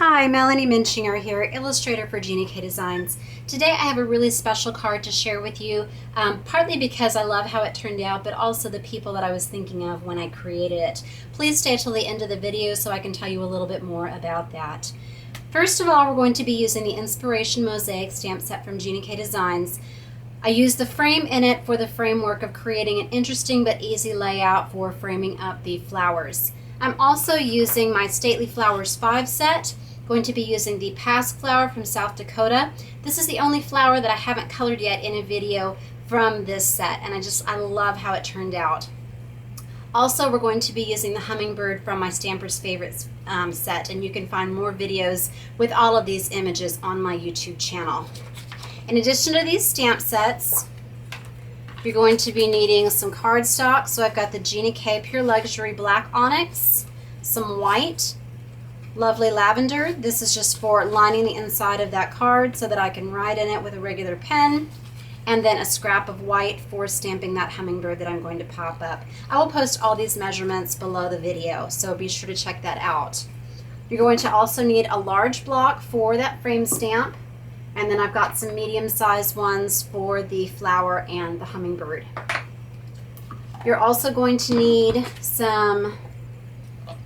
Hi, Melanie Muenchinger here, illustrator for Gina Designs. Today I have a really special card to share with you, partly because I love how it turned out, but also the people that I was thinking of when I created it. Please stay till the end of the video so I can tell you a little bit more about that. First of all, we're going to be using the Inspiration Mosaic stamp set from Gina Designs. I used the frame in it for the framework of creating an interesting but easy layout for framing up the flowers. I'm also using my Stately Flowers 5 set. Going to be using the pasque flower from South Dakota. This is the only flower that I haven't colored yet in a video from this set, and I love how it turned out. Also, we're going to be using the hummingbird from my Stamper's Favorites set, and you can find more videos with all of these images on my YouTube channel. In addition to these stamp sets, you're going to be needing some cardstock. So I've got the Gina K Pure Luxury Black Onyx, some white, lovely lavender. This is just for lining the inside of that card so that I can write in it with a regular pen, and then a scrap of white for stamping that hummingbird that I'm going to pop up. I will post all these measurements below the video, so be sure to check that out. You're going to also need a large block for that frame stamp, and then I've got some medium-sized ones for the flower and the hummingbird. You're also going to need some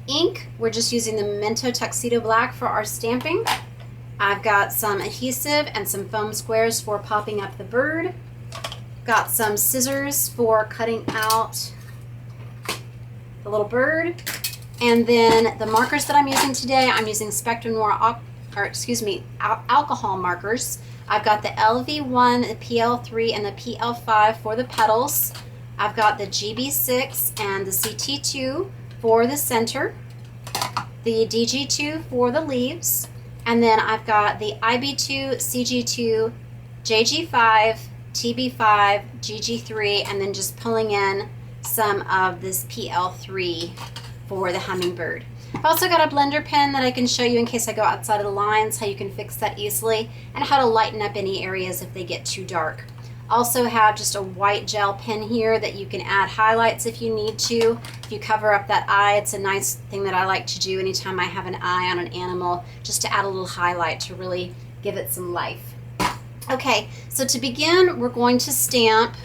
ink. We're just using the Memento Tuxedo Black for our stamping. I've got some adhesive and some foam squares for popping up the bird. Got some scissors for cutting out the little bird. And then the markers that I'm using today, I'm using Spectrum Noir, alcohol markers. I've got the LV1, the PL3, and the PL5 for the petals. I've got the GB6 and the CT2 for the center, the DG2 for the leaves, and then I've got the IB2, CG2, JG5, TB5, GG3, and then just pulling in some of this PL3 for the hummingbird. I've also got a blender pen that I can show you in case I go outside of the lines, how you can fix that easily, and how to lighten up any areas if they get too dark. Also have just a white gel pen here that you can add highlights if you need to. If you cover up that eye, it's a nice thing that I like to do anytime I have an eye on an animal, just to add a little highlight to really give it some life. Okay, so to begin, we're going to stamp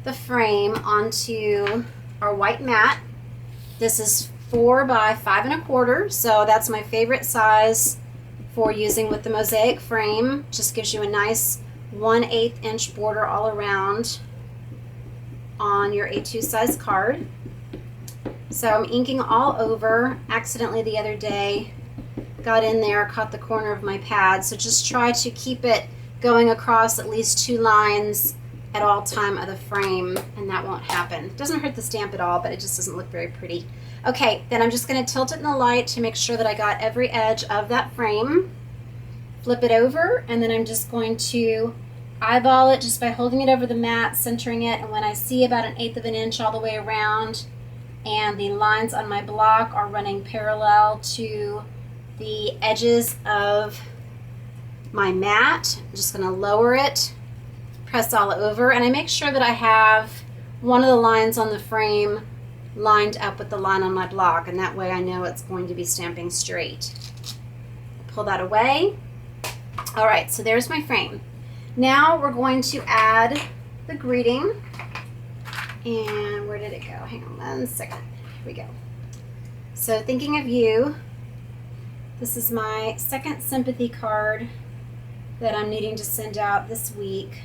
the frame onto our white mat. This is 4 by 5 1/4, so that's my favorite size for using with the mosaic frame. Just gives you a nice 1/8 inch border all around on your A2 size card. So I'm inking all over. Accidentally the other day got in there, caught the corner of my pad, so just try to keep it going across at least 2 lines at all time of the frame, and that won't happen. It doesn't hurt the stamp at all, but it just doesn't look very pretty. Okay, then I'm just going to tilt it in the light to make sure that I got every edge of that frame. Flip it over, and then I'm just going to eyeball it just by holding it over the mat, centering it, and when I see about 1/8 of an inch all the way around and the lines on my block are running parallel to the edges of my mat, I'm just going to lower it, press all over, and I make sure that I have one of the lines on the frame lined up with the line on my block, and that way I know it's going to be stamping straight. Pull that away. All right, so there's my frame. Now we're going to add the greeting. And where did it go? Hang on 1 second. Here we go. So thinking of you, this is my second sympathy card that I'm needing to send out this week.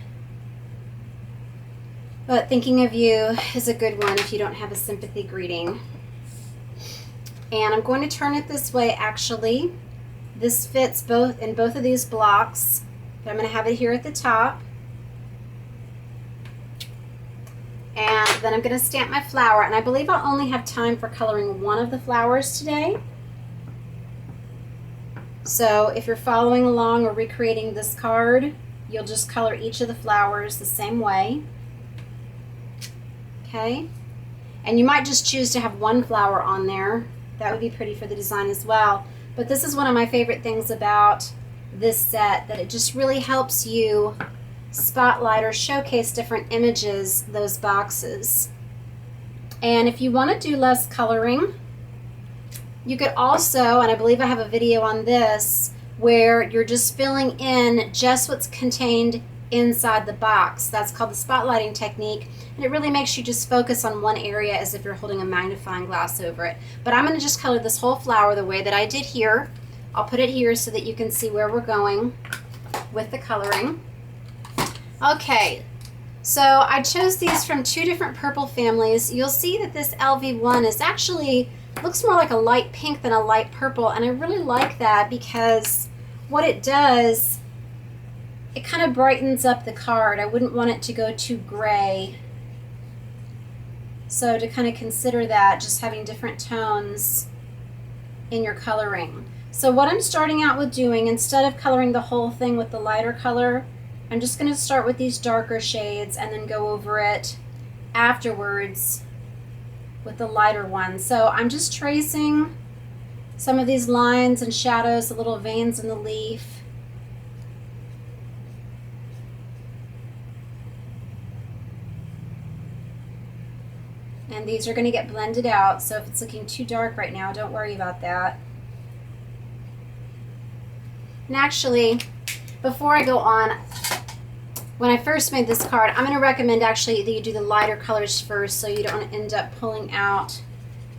But thinking of you is a good one if you don't have a sympathy greeting. And I'm going to turn it this way actually. This fits in both of these blocks. But I'm going to have it here at the top. And then I'm going to stamp my flower. And I believe I'll only have time for coloring one of the flowers today. So if you're following along or recreating this card, you'll just color each of the flowers the same way. Okay, and you might just choose to have one flower on there. That would be pretty for the design as well. But this is one of my favorite things about this set, that it just really helps you spotlight or showcase different images, those boxes. And if you want to do less coloring, You could also, and I believe I have a video on this, where you're just filling in just what's contained inside the box. That's called the spotlighting technique, and it really makes you just focus on one area as if you're holding a magnifying glass over it. But I'm going to just color this whole flower the way that I did here. I'll put it here so that you can see where we're going with the coloring. Okay, so I chose these from 2 different purple families. You'll see that this LV1 is actually looks more like a light pink than a light purple, and I really like that because what it does, it kind of brightens up the card. I wouldn't want it to go too gray. So to kind of consider that, just having different tones in your coloring. So what I'm starting out with doing, instead of coloring the whole thing with the lighter color, I'm just going to start with these darker shades and then go over it afterwards with the lighter ones. So I'm just tracing some of these lines and shadows, the little veins in the leaf. And these are going to get blended out, so if it's looking too dark right now, don't worry about that. And actually, before I go on, when I first made this card, I'm going to recommend actually that you do the lighter colors first so you don't end up pulling out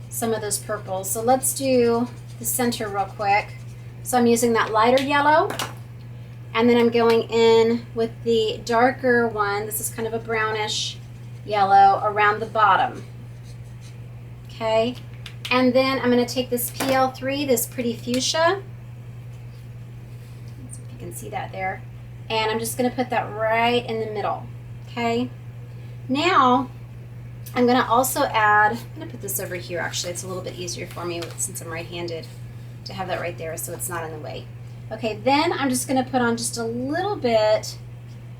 some of those purples. So let's do the center real quick. So I'm using that lighter yellow, and then I'm going in with the darker one. This is kind of a brownish yellow around the bottom. Okay, and then I'm going to take this PL3, this Pretty Fuchsia. Let's see if you can see that there. And I'm just going to put that right in the middle. Okay, now I'm going to also add, I'm going to put this over here actually. It's a little bit easier for me since I'm right-handed to have that right there so it's not in the way. Okay, then I'm just going to put on just a little bit,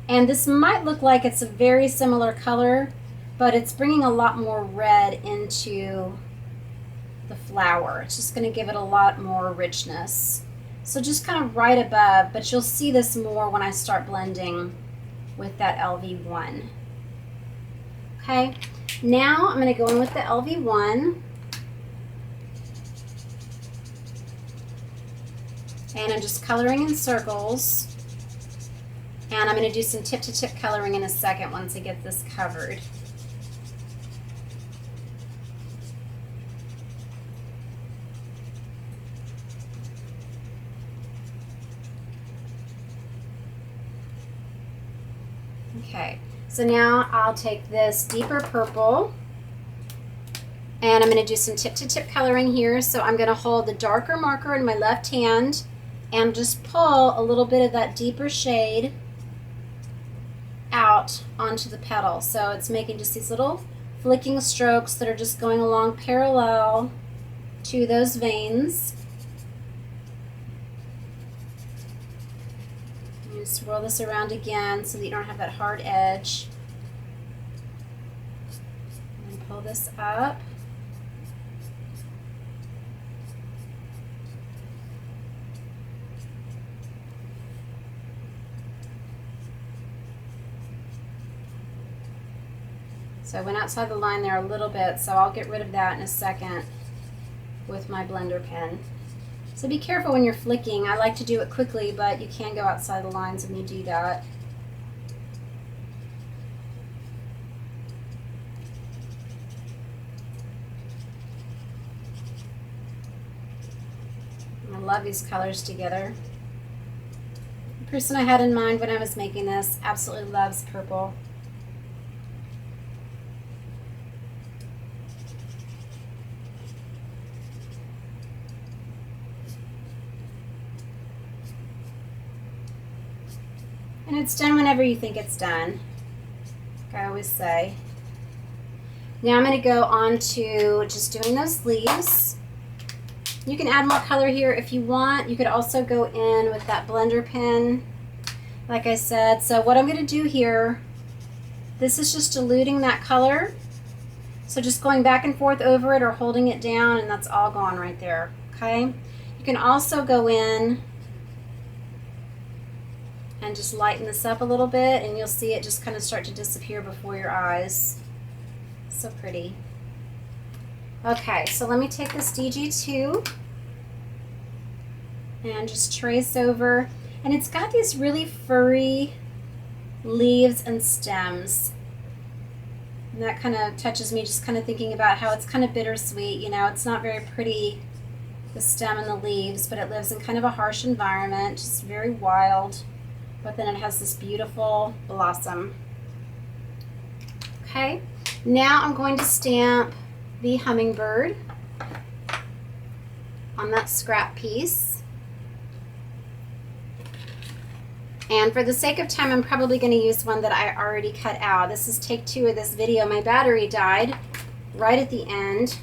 and this might look like it's a very similar color, but it's bringing a lot more red into the flower. It's just going to give it a lot more richness. So just kind of right above, but you'll see this more when I start blending with that LV1. Okay, now I'm going to go in with the LV1. And I'm just coloring in circles. And I'm going to do some tip-to-tip coloring in a second once I get this covered. Okay, so now I'll take this deeper purple and I'm going to do some tip-to-tip coloring here. So I'm going to hold the darker marker in my left hand and just pull a little bit of that deeper shade out onto the petal. So it's making just these little flicking strokes that are just going along parallel to those veins. You swirl this around again so that you don't have that hard edge. And pull this up. So I went outside the line there a little bit, so I'll get rid of that in a second with my blender pen. So be careful when you're flicking. I like to do it quickly, but you can go outside the lines when you do that. I love these colors together. The person I had in mind when I was making this absolutely loves purple. And it's done whenever you think it's done, like I always say. Now I'm going to go on to just doing those leaves. You can add more color here if you want. You could also go in with that blender pen, like I said. So what I'm going to do here, this is just diluting that color. So just going back and forth over it or holding it down, and that's all gone right there, okay? You can also go in and just lighten this up a little bit, and you'll see it just kind of start to disappear before your eyes. So pretty. Okay, so let me take this DG2 and just trace over. And it's got these really furry leaves and stems. And that kind of touches me, just kind of thinking about how it's kind of bittersweet. You know, it's not very pretty, the stem and the leaves, but it lives in kind of a harsh environment, just very wild. But then it has this beautiful blossom. Okay, now I'm going to stamp the hummingbird on that scrap piece. And for the sake of time, I'm probably going to use one that I already cut out. This is take 2 of this video. My battery died right at the end,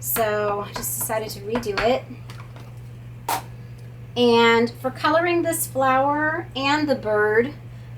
so I just decided to redo it. And for coloring this flower and the bird,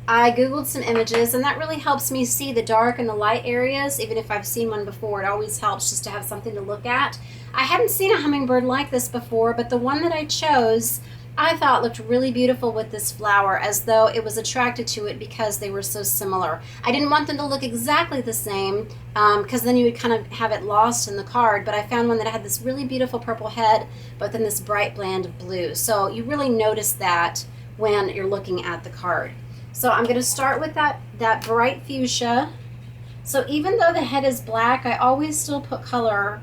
I Googled some images, and that really helps me see the dark and the light areas. Even if I've seen one before, it always helps just to have something to look at. I hadn't seen a hummingbird like this before, but the one that I chose, I thought looked really beautiful with this flower, as though it was attracted to it because they were so similar. I didn't want them to look exactly the same, because then you would kind of have it lost in the card, but I found one that had this really beautiful purple head, but then this bright blend of blue. So you really notice that when you're looking at the card. So I'm going to start with that bright fuchsia. So even though the head is black, I always still put color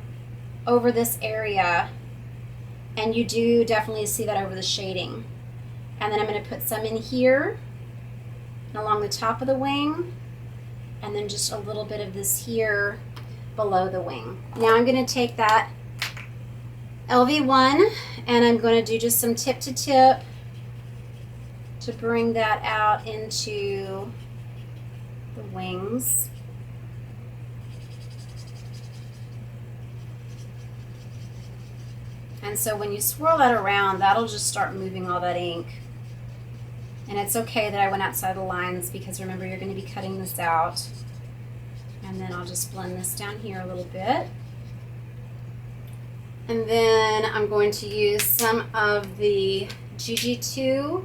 over this area. And you do definitely see that over the shading. And then I'm going to put some in here and along the top of the wing, and then just a little bit of this here below the wing. Now I'm going to take that LV1 and I'm going to do just some tip to tip to bring that out into the wings. And so when you swirl that around, that'll just start moving all that ink. And it's okay that I went outside the lines, because remember, you're going to be cutting this out. And then I'll just blend this down here a little bit. And then I'm going to use some of the GG3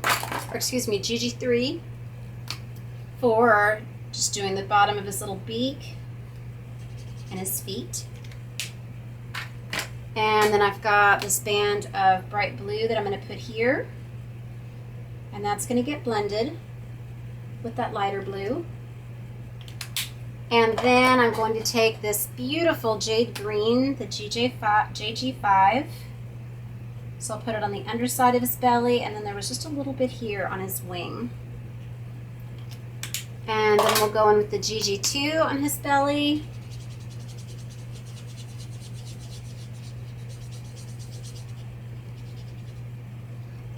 for just doing the bottom of his little beak and his feet. And then I've got this band of bright blue that I'm going to put here, and that's going to get blended with that lighter blue. And then I'm going to take this beautiful jade green, the JG5. So I'll put it on the underside of his belly, and then there was just a little bit here on his wing. And then we'll go in with the GG2 on his belly.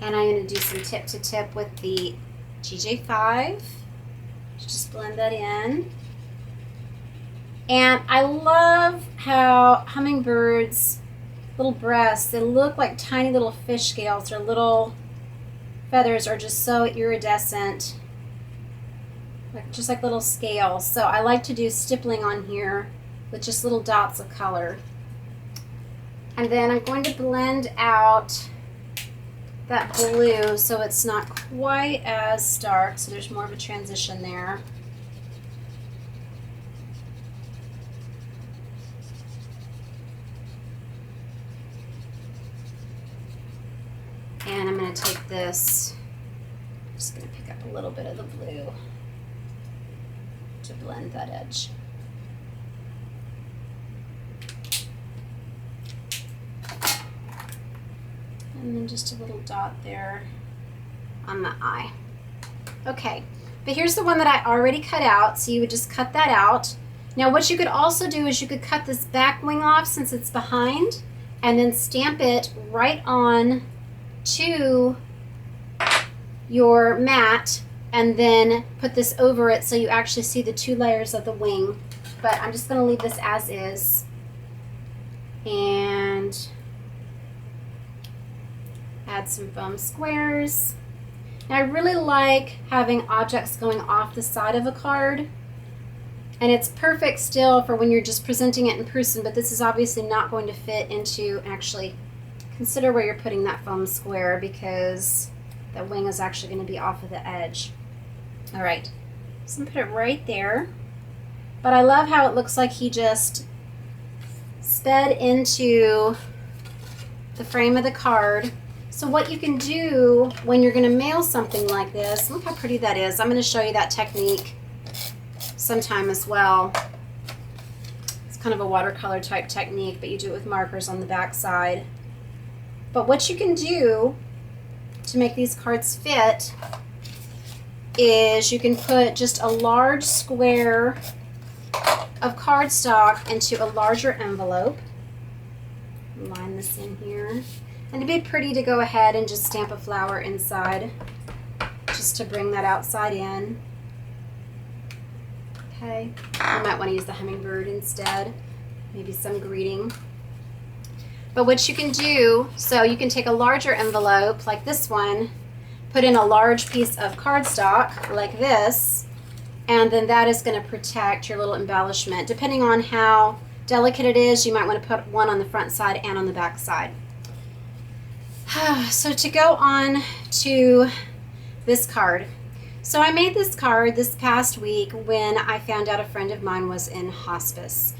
And I'm going to do some tip to tip with the GJ5. Just blend that in. And I love how hummingbirds' little breasts, they look like tiny little fish scales. Their little feathers are just so iridescent, just like little scales. So I like to do stippling on here with just little dots of color. And then I'm going to blend out that blue so it's not quite as stark, so there's more of a transition there. And I'm going to take this, I'm just going to pick up a little bit of the blue to blend that edge. And then just a little dot there on the eye. Okay, but here's the one that I already cut out, so you would just cut that out. Now what you could also do is you could cut this back wing off since it's behind, and then stamp it right on to your mat, and then put this over it so you actually see the 2 layers of the wing. But I'm just going to leave this as is. And add some foam squares. Now I really like having objects going off the side of a card, and it's perfect still for when you're just presenting it in person, but this is obviously not going to fit into, actually consider where you're putting that foam square, because that wing is actually going to be off of the edge. All right, so I'm going to put it right there, but I love how it looks like he just sped into the frame of the card. So what you can do when you're going to mail something like this, look how pretty that is. I'm going to show you that technique sometime as well. It's kind of a watercolor type technique, but you do it with markers on the back side. But what you can do to make these cards fit is you can put just a large square of cardstock into a larger envelope. Line this in here. And it'd be pretty to go ahead and just stamp a flower inside, just to bring that outside in. Okay, you might want to use the hummingbird instead, maybe some greeting. But what you can do, so you can take a larger envelope like this one, put in a large piece of cardstock like this, and then that is going to protect your little embellishment. Depending on how delicate it is, you might want to put one on the front side and on the back side. So to go on to this card. So I made this card this past week when I found out a friend of mine was in hospice.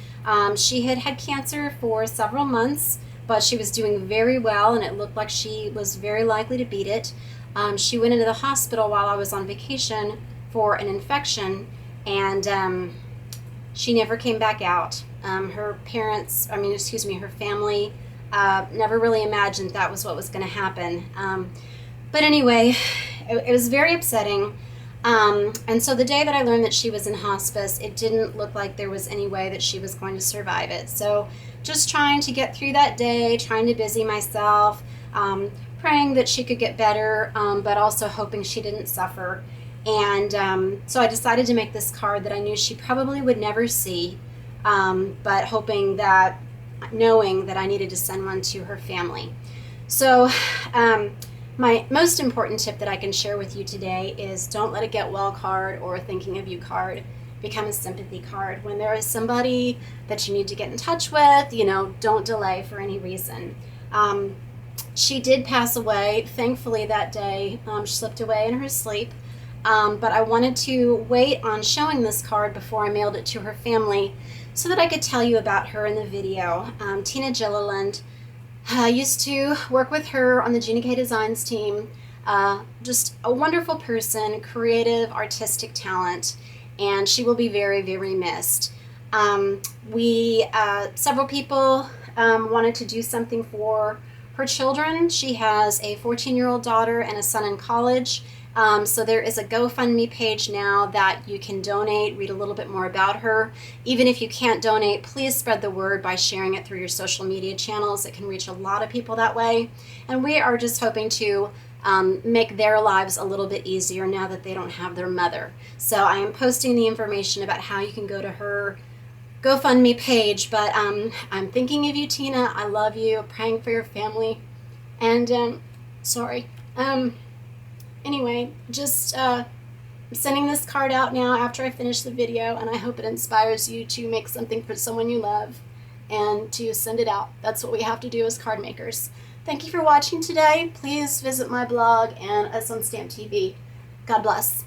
She had had cancer for several months, but she was doing very well and it looked like she was very likely to beat it. She went into the hospital while I was on vacation for an infection, and she never came back out. Her family never really imagined that was what was going to happen. But anyway, it was very upsetting. And so the day that I learned that she was in hospice, it didn't look like there was any way that she was going to survive it. So just trying to get through that day, trying to busy myself, praying that she could get better, but also hoping she didn't suffer. And so I decided to make this card that I knew she probably would never see, but knowing that I needed to send one to her family. So my most important tip that I can share with you today is don't let a get well card or a thinking of you card become a sympathy card. When there is somebody that you need to get in touch with, don't delay for any reason. She did pass away, thankfully, that day. She slipped away in her sleep. But I wanted to wait on showing this card before I mailed it to her family so that I could tell you about her in the video. Tina Gilliland. I used to work with her on the Gina Designs team. Just a wonderful person, creative, artistic talent, and she will be very, very missed. Several people wanted to do something for her children. She has a 14-year-old daughter and a son in college. So there is a GoFundMe page now that you can donate, read a little bit more about her. Even if you can't donate, please spread the word by sharing it through your social media channels. It can reach a lot of people that way. And we are just hoping to make their lives a little bit easier now that they don't have their mother. So I am posting the information about how you can go to her GoFundMe page. But I'm thinking of you, Tina. I love you. Praying for your family. And sorry. Anyway, just sending this card out now after I finish the video, and I hope it inspires you to make something for someone you love and to send it out. That's what we have to do as card makers. Thank you for watching today. Please visit my blog and us on Stamp TV. God bless.